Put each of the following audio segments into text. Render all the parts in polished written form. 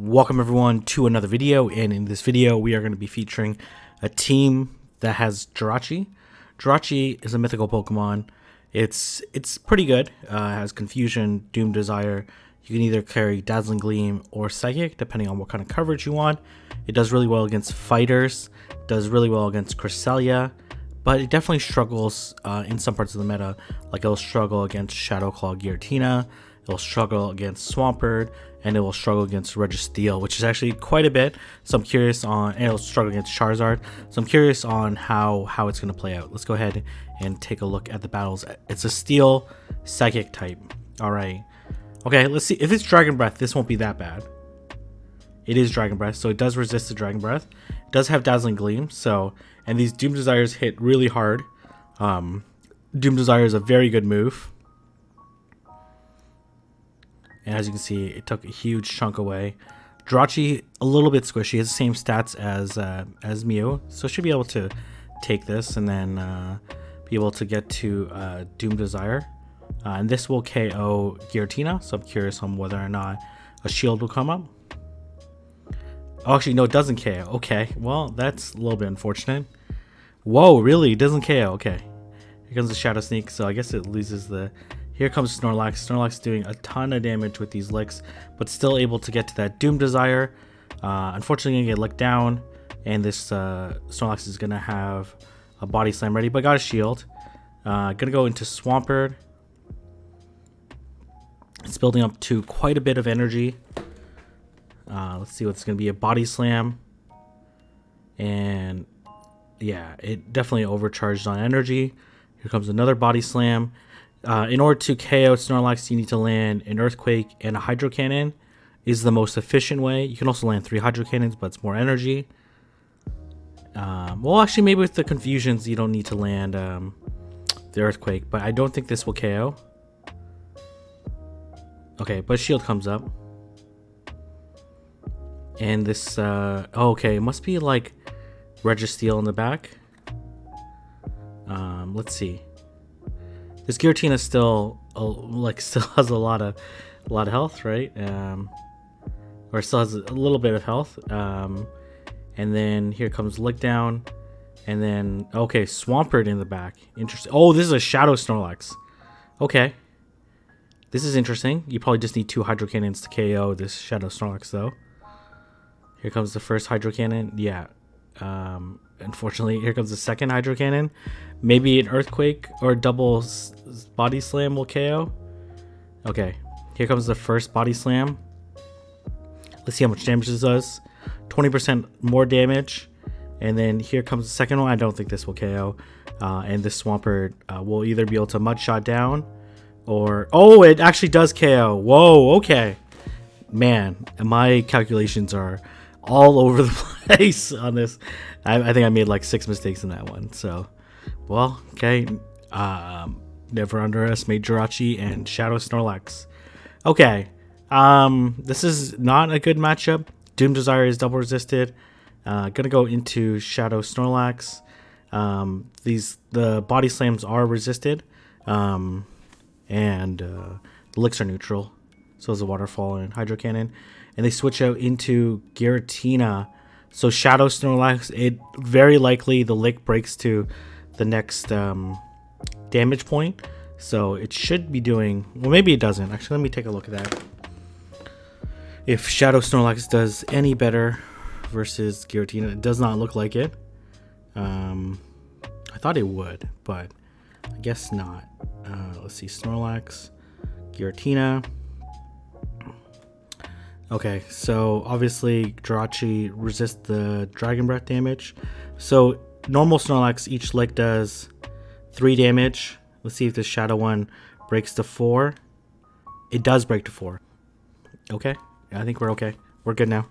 Welcome everyone to another video, and in this video we are going to be featuring a team that has Jirachi. Jirachi is a mythical Pokemon. It's pretty good. It has Confusion, Doom Desire. You can either carry Dazzling Gleam or Psychic depending on what kind of coverage you want. It does really well against fighters, does really well against Cresselia, but it definitely struggles in some parts of the meta. Like it'll struggle against Shadowclaw Giratina, it'll struggle against Swampert, and it will struggle against Regi, which is actually quite a bit. So I'm curious on, and it'll struggle against Charizard. So I'm curious on how it's going to play out. Let's go ahead and take a look at the battles. It's a Steel Psychic type. All right. Okay, let's see. If it's Dragon Breath, this won't be that bad. It is Dragon Breath, so it does resist the Dragon Breath. It does have Dazzling Gleam, so, and these Doom Desires hit really hard. Doom Desire is a very good move. And as you can see, it took a huge chunk away. Jirachi, a little bit squishy. It has the same stats as Mew, so should be able to take this and then be able to get to Doom Desire. And this will KO Giratina, so I'm curious on whether or not a shield will come up. Oh, actually, no, it doesn't KO. Okay, well, that's a little bit unfortunate. Whoa, really? It doesn't KO. Okay. Here comes the Shadow Sneak, so I guess it loses the... Here comes Snorlax. Snorlax doing a ton of damage with these licks, but still able to get to that Doom Desire. Unfortunately, gonna get licked down, and this Snorlax is gonna have a Body Slam ready, but got a shield. Gonna go into Swampert. It's building up to quite a bit of energy. Let's see what's gonna be. A Body Slam, and yeah, it definitely overcharged on energy. Here comes another Body Slam. In order to KO Snorlax, you need to land an Earthquake and a Hydro Cannon is the most efficient way. You can also land 3 Hydro Cannons, but it's more energy. Well, actually, maybe with the Confusions, you don't need to land the Earthquake, but I don't think this will KO. Okay, but Shield comes up. And this, oh, okay, it must be like Regi in the back. Let's see. This Giratina still still has a lot of health, right? Or still has a little bit of health. And then here comes Lick Down, and then okay, Swampert in the back. Interesting. Oh, this is a Shadow Snorlax. Okay, this is interesting. You probably just need 2 Hydro Cannons to KO this Shadow Snorlax, though. Here comes the first Hydro Cannon. Yeah. Unfortunately, here comes the second Hydro Cannon. Maybe an Earthquake or double Body Slam will KO. Okay, here comes the first Body Slam. Let's see how much damage this does. 20% more damage. And then here comes the second one. I don't think this will KO. And this Swampert will either be able to Mud Shot down or... Oh, it actually does KO. Whoa, okay. Man, my calculations are all over the place on this. I think I made like 6 mistakes in that one. So, well, okay. Never underestimate Jirachi and Shadow Snorlax. Okay. This is not a good matchup. Doom Desire is double resisted. Gonna go into Shadow Snorlax. The Body Slams are resisted. And the licks are neutral. So is the Waterfall and Hydro Cannon. And they switch out into Giratina. So Shadow Snorlax, it very likely the lick breaks to the next damage point. So it should be doing, well, maybe it doesn't. Actually, let me take a look at that. If Shadow Snorlax does any better versus Giratina, it does not look like it. I thought it would, but I guess not. Let's see, Snorlax, Giratina. Okay, so obviously Jirachi resists the Dragon Breath damage. So normal Snorlax, each lick does 3 damage. Let's see if the Shadow one breaks to 4. It does break to 4. Okay, I think we're okay. We're good now.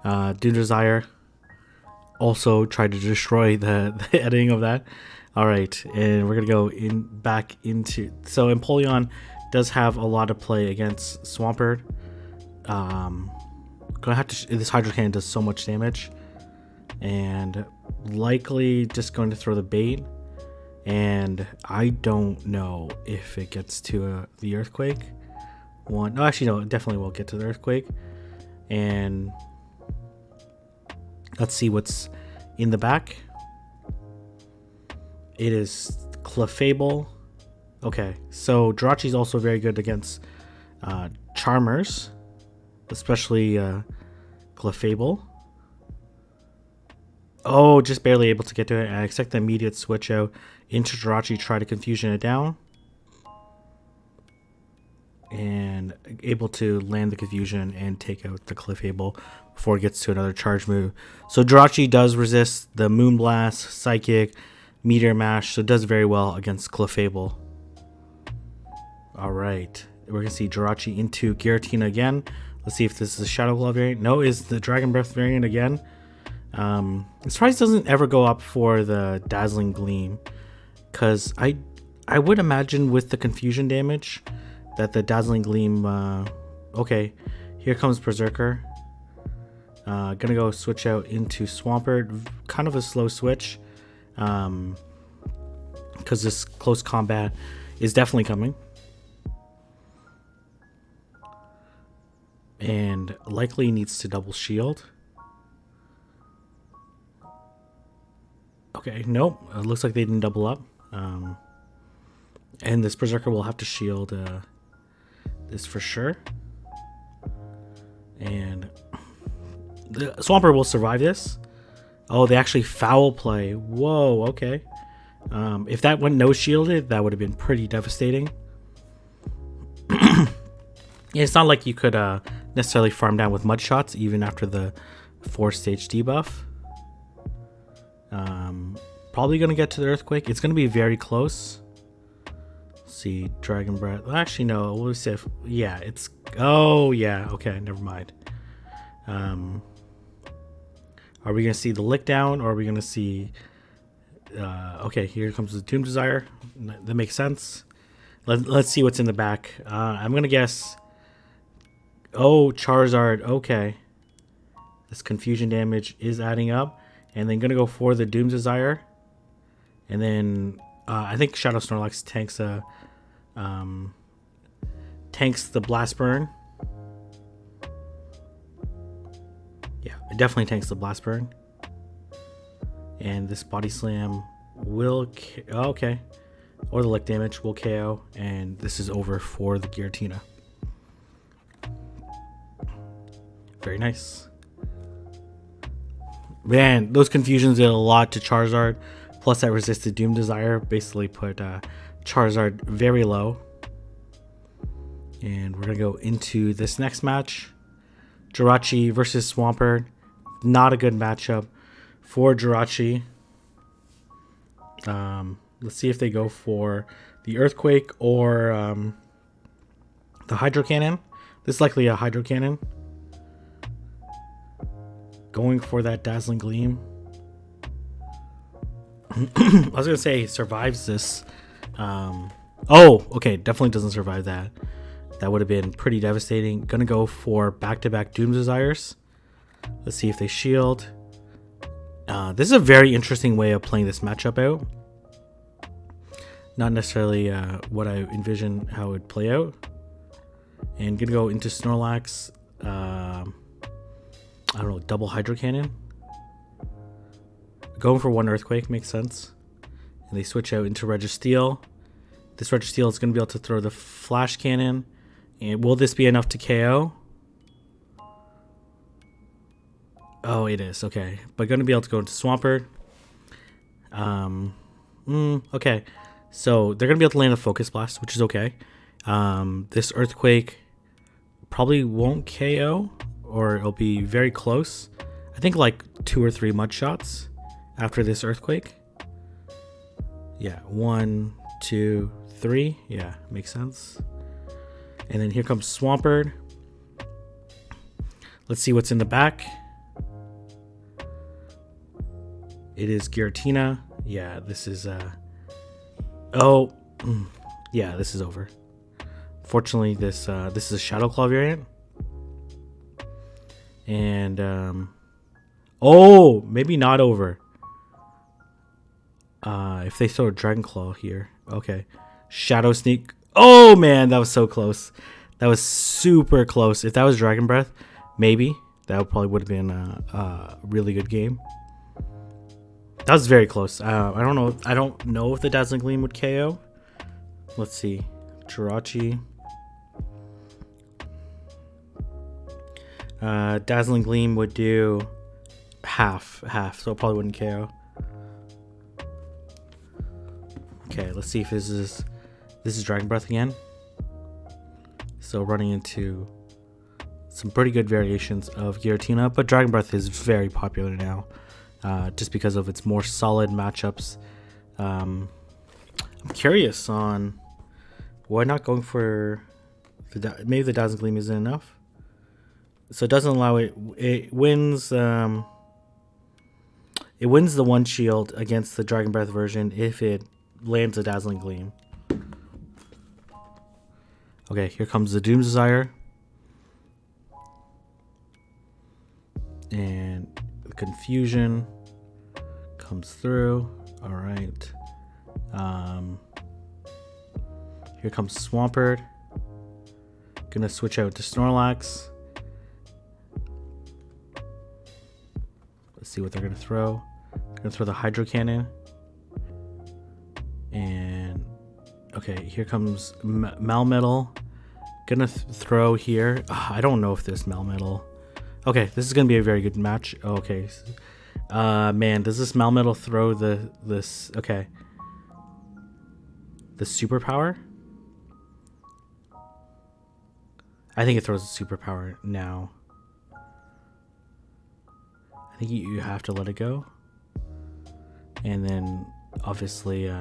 Doom Desire also tried to destroy the editing of that. All right, and we're gonna go back into... So Empoleon does have a lot of play against Swampert. Gonna have to this Hydro Cannon does so much damage, and likely just going to throw the bait, and I don't know if it gets to the Earthquake one. No, actually no, it definitely will get to the Earthquake. And let's see what's in the back. It is Clefable. Okay, so Jirachi is also very good against Charmers, especially Clefable. Oh, just barely able to get to it. I expect the immediate switch out into Jirachi, try to confusion it down. And able to land the confusion and take out the Clefable before it gets to another charge move. So Jirachi does resist the Moonblast, Psychic, Meteor Mash, so it does very well against Clefable. Alright, we're going to see Jirachi into Giratina again. Let's see if this is a Shadow Claw variant. No, is the Dragon Breath variant again. This price doesn't ever go up for the Dazzling Gleam, because I would imagine with the confusion damage that the Dazzling Gleam, okay, here comes Berserker. Gonna go switch out into Swampert, kind of a slow switch, because this close combat is definitely coming. And likely needs to double shield. Okay, nope. It looks like they didn't double up. And this Berserker will have to shield this for sure. And the Swampert will survive this. Oh, they actually foul play. Whoa, okay. If that went no shielded, that would have been pretty devastating. Yeah, it's not like you could necessarily farm down with mud shots even after the 4-stage debuff. Probably gonna get to the Earthquake. It's gonna be very close. Let's see, Dragon Breath. Actually, no. We'll see if, yeah, it's. Oh, yeah. Okay, never mind. Are we gonna see the Lick Down, or are we gonna see? Okay, here comes the Doom Desire. That makes sense. Let's see what's in the back. I'm gonna guess. Oh, Charizard. Okay. This confusion damage is adding up. And then gonna go for the Doom Desire. And then I think Shadow Snorlax tanks the Blast Burn. Yeah, it definitely tanks the Blast Burn. And this Body Slam will okay. Or the Lick Damage will KO. And this is over for the Giratina. Very nice. Man, those confusions did a lot to Charizard. Plus that resisted Doom Desire basically put Charizard very low. And we're going to go into this next match. Jirachi versus Swampert. Not a good matchup for Jirachi. Let's see if they go for the Earthquake or the Hydro Cannon. This is likely a Hydro Cannon. Going for that Dazzling Gleam. I was gonna say survives this. Oh, okay, definitely doesn't survive that. That would have been pretty devastating. Gonna go for back-to-back Doom Desires. Let's see if they shield. This is a very interesting way of playing this matchup out. Not necessarily what I envision how it would play out. And gonna go into Snorlax. I don't know, double Hydro Cannon. Going for one Earthquake makes sense. And they switch out into Registeel. This Registeel is going to be able to throw the Flash Cannon. And will this be enough to KO? Oh, it is. Okay. But going to be able to go into Swampert. Okay. So they're going to be able to land a Focus Blast, which is okay. This Earthquake probably won't KO. Or it'll be very close. I think like 2 or 3 mud shots after this Earthquake. Yeah, 1, 2, 3. Yeah, makes sense. And then here comes Swampert. Let's see what's in the back. It is Giratina. Yeah, this is yeah, this is over. Fortunately, this is a Shadow Claw variant. And oh, maybe not over. If they throw a Dragon Claw here. Okay. Shadow Sneak. Oh man, that was so close. That was super close. If that was Dragon Breath, maybe. That probably would have been a really good game. That was very close. I don't know. I don't know if the Dazzling Gleam would KO. Let's see. Jirachi. Dazzling Gleam would do half, so it probably wouldn't KO. Okay, let's see if this is Dragon Breath again. So running into some pretty good variations of Giratina, but Dragon Breath is very popular now, just because of its more solid matchups. I'm curious on why not going for maybe the Dazzling Gleam isn't enough. So it doesn't allow it. It wins. It wins the one shield against the Dragon Breath version if it lands a Dazzling Gleam. Okay, here comes the Doom Desire. And the Confusion comes through. All right. Here comes Swampert. Gonna switch out to Snorlax. Let's see what they're gonna throw. Gonna throw the Hydro Cannon. And okay, here comes Melmetal. Gonna throw here. I don't know if this Melmetal. Okay, this is gonna be a very good match. Okay, man, does this Melmetal throw this? Okay, the superpower. I think it throws a superpower now. I think you have to let it go, and then obviously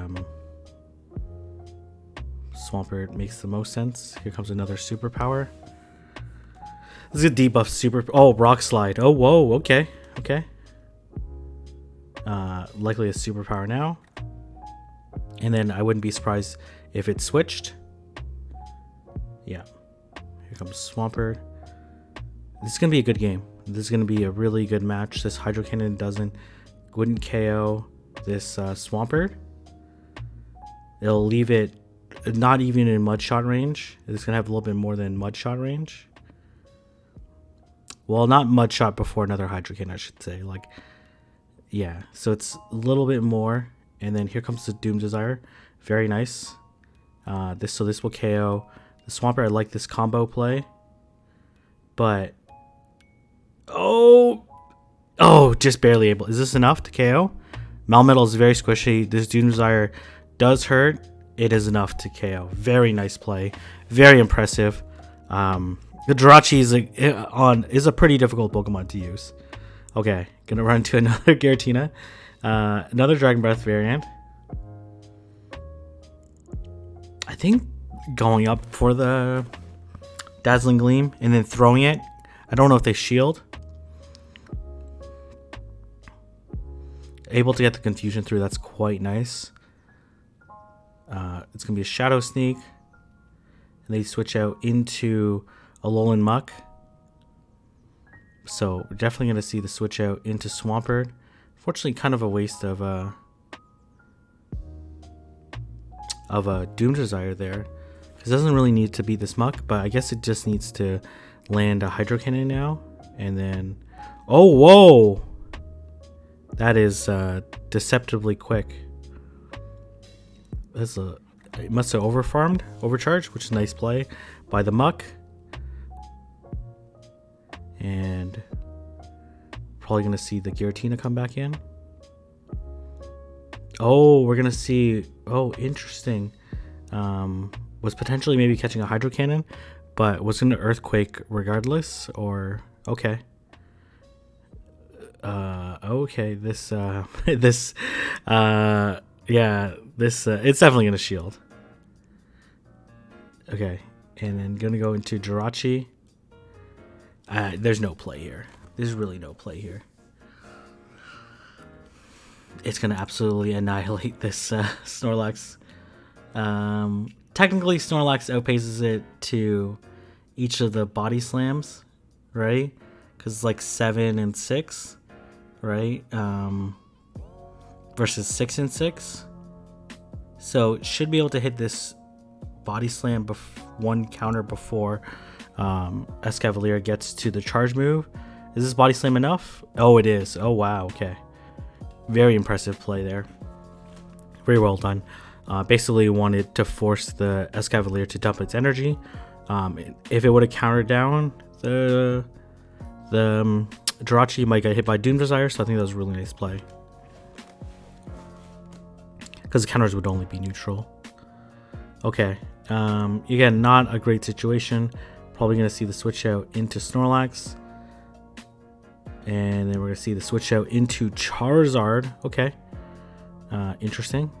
Swampert makes the most sense. Here comes another superpower. This is a debuff super. Oh, Rock Slide. Oh, whoa. Okay. Likely a superpower now. And then I wouldn't be surprised if it switched. Yeah. Here comes Swampert. This is gonna be a good game. This is gonna be a really good match. This Hydro Cannon wouldn't KO this Swampert. It'll leave it not even in mud shot range. It's gonna have a little bit more than mud shot range. Well, not mud shot before another Hydro Cannon, I should say. Like, yeah. So it's a little bit more. And then here comes the Doom Desire. Very nice. This will KO the Swampert. I like this combo play, but just barely able. Is this enough to KO? Melmetal is very squishy. This Doom Desire does hurt. It is enough to KO. Very nice play. Very impressive. The Jirachi is a pretty difficult Pokemon to use. Okay, gonna run to another Giratina. Another Dragon Breath variant. I think going up for the Dazzling Gleam and then throwing it. I don't know if they shield. Able to get the Confusion through. That's quite nice. It's gonna be a Shadow Sneak, and they switch out into a Alolan Muck. So we're definitely gonna see the switch out into Swampert. Fortunately, kind of a waste of a Doom Desire there, because it doesn't really need to be this Muck, but I guess it just needs to land a Hydro Cannon now, and then whoa, that is deceptively quick. It must have overcharged, which is a nice play by the Muck. And probably going to see the Giratina come back in. Oh, we're going to see... Oh, interesting. Was potentially maybe catching a Hydro Cannon, but was going to Earthquake regardless, or... Okay. Okay, it's definitely going to shield. Okay, and then going to go into Jirachi. There's no play here. There's really no play here. It's going to absolutely annihilate this Snorlax. Technically, Snorlax outpaces it to each of the body slams, right? Because it's like 7 and 6, right? Versus 6 and 6. So it should be able to hit this body slam one counter before Escavalier gets to the charge move. Is this body slam enough? Oh, it is. Oh, wow. Okay. Very impressive play there. Very well done. Basically wanted to force the Escavalier to dump its energy. If it would have countered down, the Jirachi might get hit by Doom Desire, so I think that was a really nice play. Because the counters would only be neutral. Okay. Again, not a great situation. Probably going to see the switch out into Snorlax. And then we're going to see the switch out into Charizard. Okay. Interesting.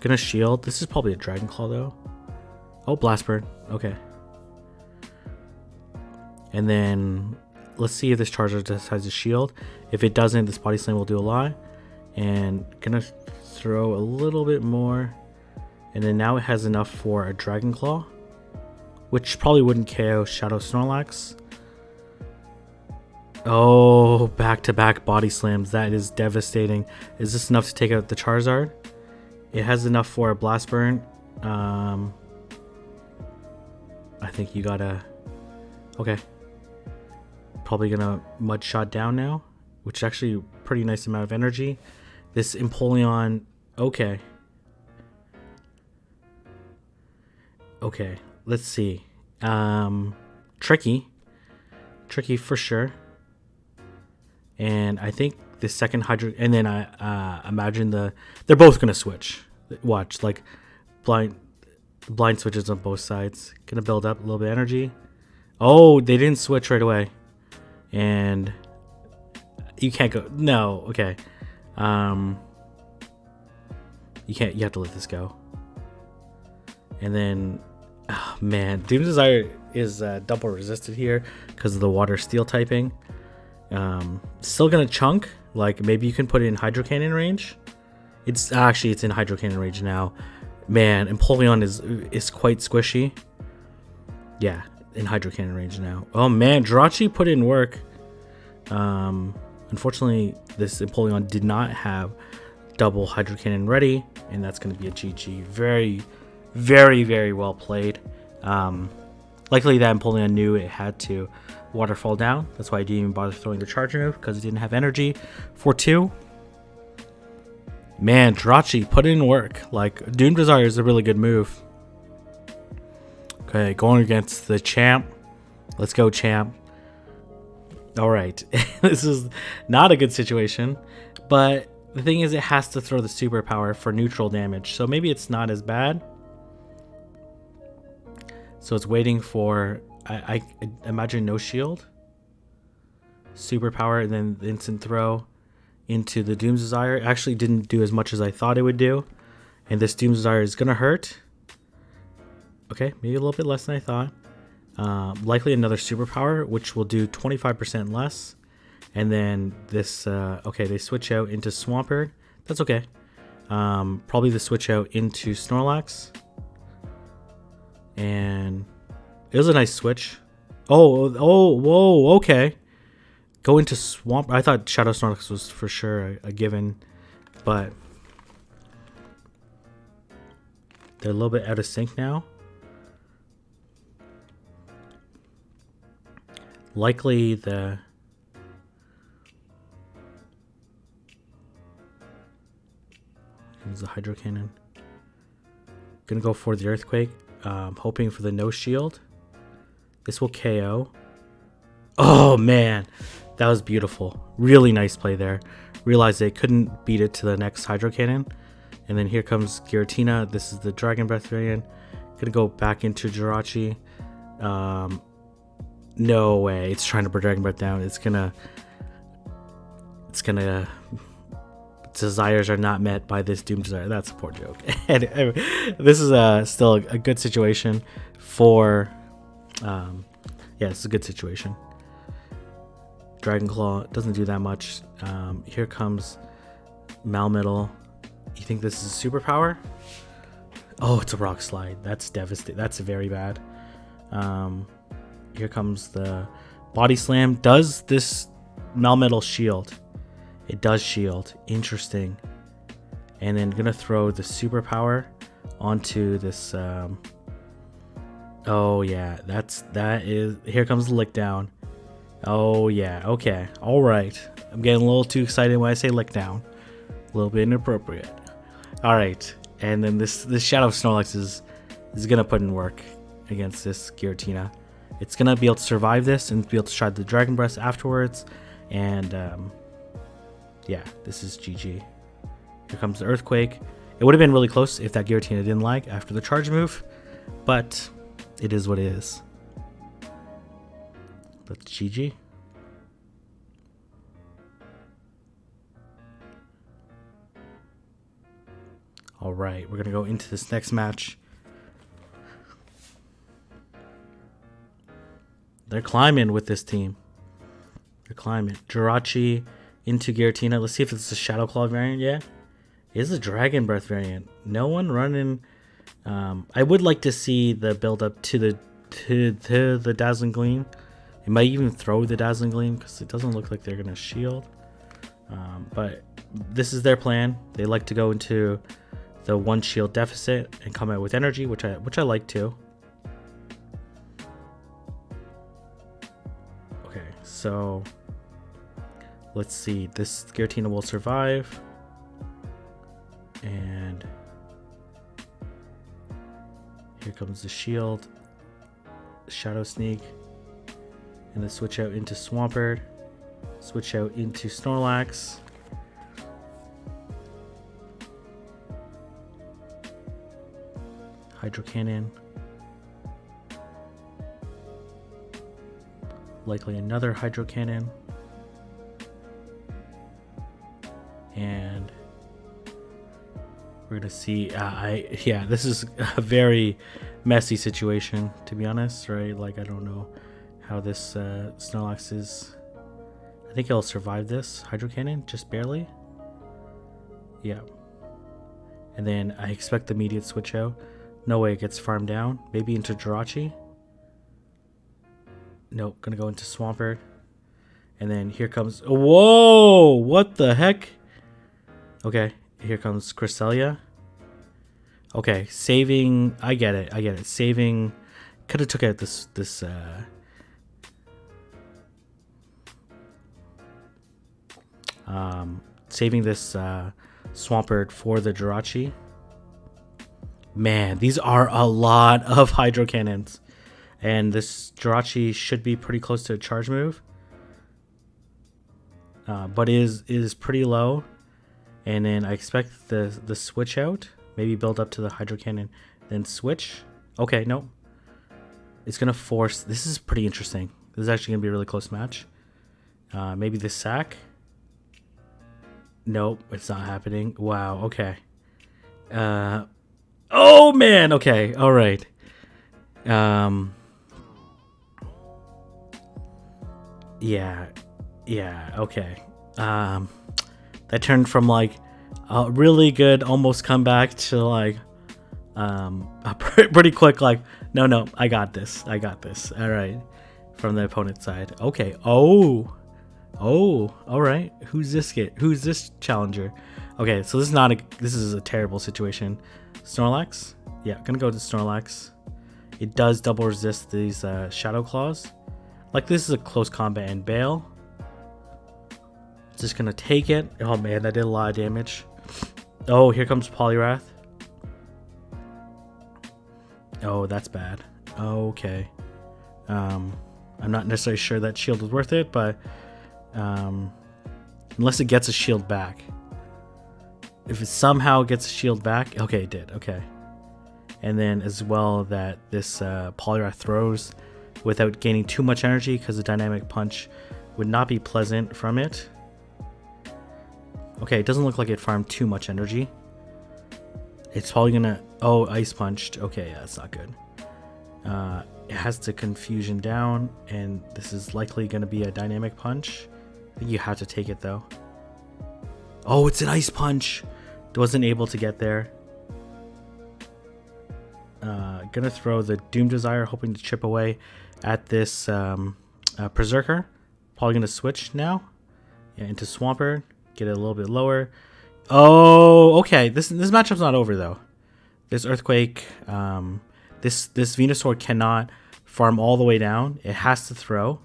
Gonna shield. This is probably a Dragon Claw though. Oh, Blast Bird. Okay. And then let's see if this Charizard decides to shield. If it doesn't, this Body Slam will do a lot. And gonna throw a little bit more. And then now it has enough for a Dragon Claw, which probably wouldn't KO Shadow Snorlax. Oh, back-to-back Body Slams. That is devastating. Is this enough to take out the Charizard? It has enough for a Blast Burn. I think you gotta... Okay. Probably gonna Mud Shot down now, which is actually a pretty nice amount of energy. This Empoleon... Okay. Okay, let's see. Tricky for sure. And I think the second Hydro, and then I imagine they're both gonna switch. Watch, like blind switches on both sides. Gonna build up a little bit of energy. Oh, they didn't switch right away, and you can't go. No, okay. You can't. You have to let this go. And then, oh man, Doom Desire is double resisted here because of the water steel typing. Still gonna chunk. Like maybe you can put it in Hydro Cannon range. It's in Hydro Cannon range now. Man, Empoleon is quite squishy. Yeah, in Hydro Cannon range now. Oh man, Jirachi put in work. Unfortunately, this Empoleon did not have double Hydro Cannon ready, and that's gonna be a GG. Very, very, very well played. Luckily that Empoleon knew it had to waterfall down. That's why I didn't even bother throwing the charge move, because it didn't have energy for 2. Man, Jirachi put in work. Like, Doom Desire is a really good move. Okay, going against the champ. Let's go, champ. Alright. This is not a good situation, but the thing is it has to throw the superpower for neutral damage, so maybe it's not as bad. So it's waiting for, I imagine, no shield, superpower, and then the instant throw into the Doom Desire. Actually didn't do as much as I thought it would do, and this Doom Desire is gonna hurt. Okay, maybe a little bit less than I thought. Likely another superpower, which will do 25% less. And then this, okay, they switch out into Swampert. That's okay. Probably the switch out into Snorlax. And it was a nice switch. Whoa, okay. Go into Swamp. I thought Shadow Snorlax was for sure a given, but they're a little bit out of sync now. Likely the Hydro Cannon. Gonna go for the Earthquake. Hoping for the no shield. This will KO. Oh man, that was beautiful. Really nice play there. Realized they couldn't beat it to the next Hydro Cannon. And then here comes Giratina. This is the Dragon Breath variant. Gonna go back into Jirachi. No way. It's trying to put Dragon Breath down. It's gonna desires are not met by this Doom Desire. That's a poor joke. And this is still a good situation for yeah, it's a good situation. Dragon Claw doesn't do that much. Here comes Malmetal. You think this is a superpower? Oh, it's a Rock Slide. That's devastating. That's very bad. Here comes the Body Slam. Does this Malmetal shield? It does shield. Interesting. And then gonna throw the superpower onto this. Oh yeah, that is. Here comes the lick down. Oh yeah, okay, all right. I'm getting a little too excited when I say lick down. A little bit inappropriate. All right, and then this Shadow Snorlax is gonna put in work against this Giratina. It's gonna be able to survive this and be able to try the Dragon Breath afterwards. And yeah, this is GG. Here comes the Earthquake. It would have been really close if that Giratina didn't lag after the charge move, but it is what it is. That's GG. All right, we're gonna go into this next match. They're climbing with this team. They're climbing. Jirachi into Giratina. Let's see if it's a Shadow Claw variant yet. It is a Dragon Breath variant. No one running. I would like to see the build up to the Dazzling Gleam. It might even throw the Dazzling Gleam because it doesn't look like they're gonna shield. But this is their plan. They like to go into the one shield deficit and come out with energy, which I like too. Okay, so let's see. This Giratina will survive, and here comes the shield, Shadow Sneak, and then switch out into Swampert, switch out into Snorlax. Hydro Cannon. Likely another Hydro Cannon. And we're gonna see. Yeah, this is a very messy situation, to be honest, right? Like, I don't know how this Snorlax is. I think it'll survive this Hydro Cannon, just barely. Yeah. And then I expect the immediate switch out. No way it gets farmed down. Maybe into Jirachi. Nope, gonna go into Swampert. And then here comes... Whoa! What the heck? Okay, here comes Cresselia. Okay, saving... I get it. Saving... Could have took out this saving this Swampert for the Jirachi. Man, these are a lot of Hydro Cannons. And this Jirachi should be pretty close to a charge move. But it is pretty low. And then I expect the switch out. Maybe build up to the Hydro Cannon. Then switch. Okay, no. It's going to force... This is pretty interesting. This is actually going to be a really close match. Maybe the sack. Nope, it's not happening. Wow, okay. Oh, man. Okay, all right. Yeah, okay. That turned from like a really good almost comeback to like a pretty quick like no, I got this. All right, from the opponent's side. Okay. Oh, all right. Who's this kid? Who's this challenger? Okay, so this is a terrible situation. Snorlax. Yeah, gonna go to Snorlax. It does double resist these Shadow Claws. Like, this is a close combat and bail. Just gonna take it. Oh man, that did a lot of damage. Oh, here comes Poliwrath. Oh, that's bad. Okay. I'm not necessarily sure that shield was worth it, but unless it gets a shield back. If it somehow gets a shield back, okay, it did. Okay. And then as well that this Poliwrath throws without gaining too much energy, because the dynamic punch would not be pleasant from it. Okay, it doesn't look like it farmed too much energy. It's probably gonna... Oh, ice punched. Okay, yeah, that's not good. It has to confusion down, and this is likely gonna be a dynamic punch. I think you have to take it though. Oh, it's an ice punch. Wasn't able to get there. Gonna throw the Doom Desire, hoping to chip away at this Berserker. Probably gonna switch now. Yeah, into Swampert. Get it a little bit lower. Oh, okay. This matchup's not over though. This Earthquake, this Venusaur cannot farm all the way down. It has to throw.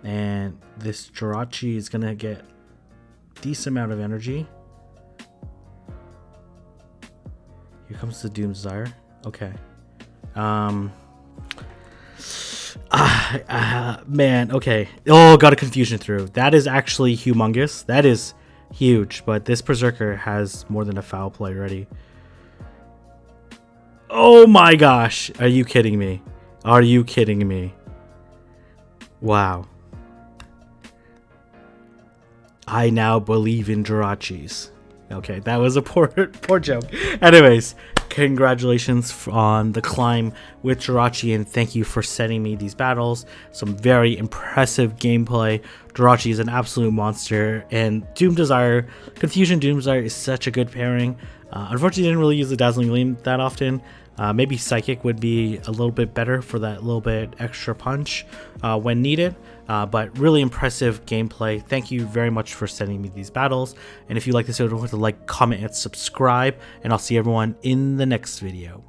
And this Jirachi is gonna get decent amount of energy. Here comes the Doom Desire. Okay. Man, okay. Oh, got a confusion through. That is actually humongous. That is huge, but this Berserker has more than a foul play already. Oh my gosh. Are you kidding me? Are you kidding me? Wow. I now believe in Jirachis. Okay, that was a poor joke. Anyways, congratulations on the climb with Jirachi, and thank you for sending me these battles. Some very impressive gameplay. Jirachi is an absolute monster, and Doom Desire, Confusion Doom Desire is such a good pairing. Unfortunately, I didn't really use the Dazzling Gleam that often. Maybe Psychic would be a little bit better for that little bit extra punch when needed. But really impressive gameplay. Thank you very much for sending me these battles. And if you like this video, don't forget to like, comment, and subscribe. And I'll see everyone in the next video.